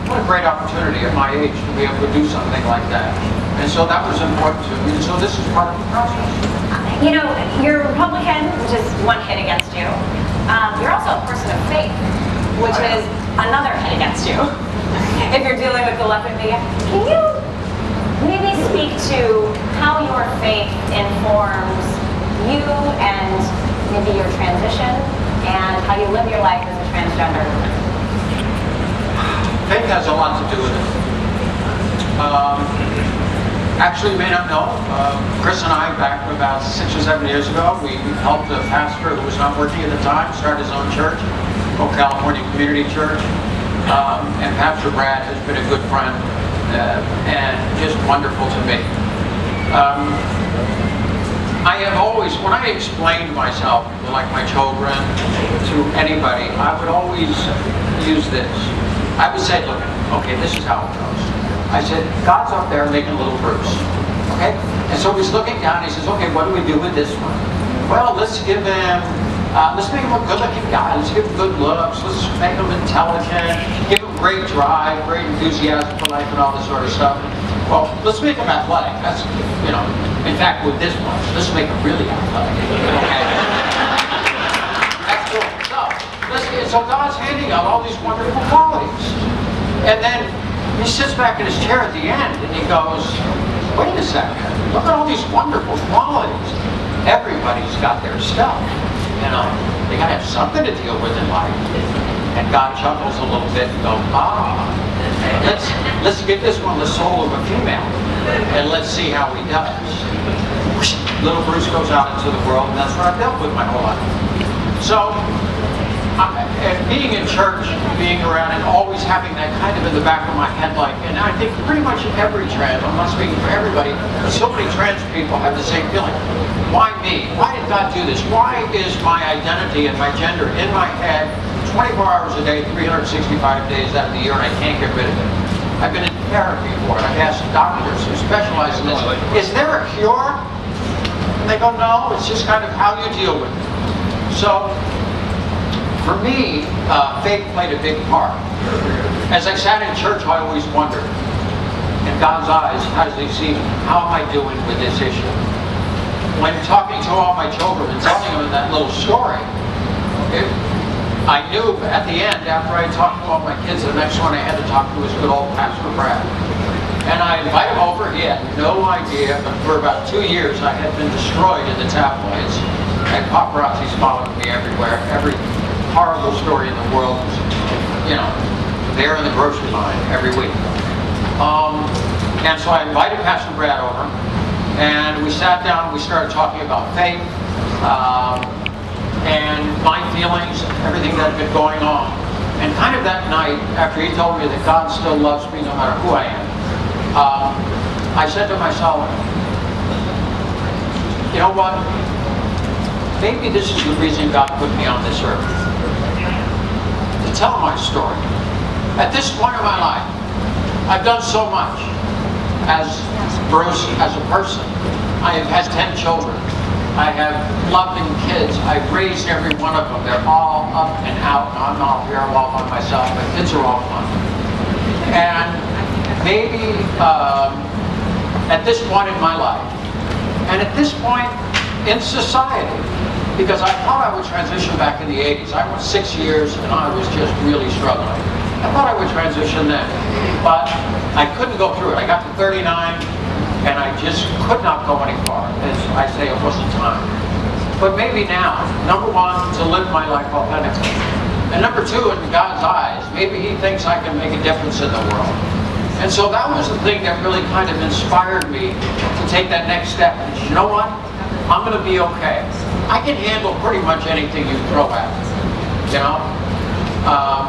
what a great opportunity at my age to be able to do something like that. And so that was important to me. And so this is part of the process. You know, you're a Republican, which is one hit against you. You're also a person of faith, which is another hit against you. If you're dealing with the left wing media, can you maybe speak to how your faith informs you and maybe your transition and how you live your life as a transgender? Faith has a lot to do with it. Actually, you may not know, Chris and I, back about 6 or 7 years ago, we helped a pastor who was not working at the time start his own church, called California Community Church. And Pastor Brad has been a good friend and just wonderful to me. I have always, when I explained myself, like my children, to anybody, I would always use this. I would say, look, okay, this is how it goes. I said, God's up there making little Bruce, okay? And so he's looking down, he says, okay, what do we do with this one? Well, let's make him a good-looking guy. Let's give him good looks. Let's make him intelligent. Give him great drive, great enthusiasm for life and all this sort of stuff. Well, let's make him athletic. That's, you know, in fact, with this one, let's make him really athletic, okay? That's cool. So God's handing out all these wonderful qualities. And then he sits back in his chair at the end and he goes, wait a second, look at all these wonderful qualities. Everybody's got their stuff, you know. They gotta have something to deal with in life. And God chuckles a little bit and goes, let's give this one the soul of a female and let's see how he does. Little Bruce goes out into the world, and that's what I've dealt with my whole life. So, being in church, being around, and always having that kind of in the back of my head, like, and I think pretty much every trans, I'm not speaking for everybody, but so many trans people have the same feeling. Why me? Why did God do this? Why is my identity and my gender in my head 24 hours a day, 365 days out of the year, and I can't get rid of it? I've been in therapy for it. I've asked doctors who specialize in this, is there a cure? And they go, no, it's just kind of how you deal with it. So, for me, faith played a big part. As I sat in church, I always wondered, in God's eyes, how does he see me? How am I doing with this issue? When talking to all my children and telling them that little story, I knew at the end, after I talked to all my kids, the next one I had to talk to was good old Pastor Brad. And I invited him over. He had no idea, but for about 2 years I had been destroyed in the tabloids. And paparazzi's following me everywhere. Every horrible story in the world, you know, there in the grocery line every week. And so I invited Pastor Brad over, and we sat down, we started talking about faith, and my feelings, everything that had been going on. And kind of that night, after he told me that God still loves me no matter who I am, I said to myself, you know what? Maybe this is the reason God put me on this earth. To tell my story. At this point in my life, I've done so much as Bruce, as a person. I have had 10 children. I have loving kids. I've raised every one of them. They're all up and out. I'm not here all by myself. My kids are all gone. And maybe at this point in my life, and at this point in society, because I thought I would transition back in the 80s. I went 6 years and I was just really struggling. I thought I would transition then, but I couldn't go through it. I got to 39 and I just could not go any farther. As I say, it wasn't time. But maybe now, number one, to live my life authentically. And number two, in God's eyes, maybe he thinks I can make a difference in the world. And so that was the thing that really kind of inspired me to take that next step. And you know what? I'm going to be okay. I can handle pretty much anything you throw at me, you know?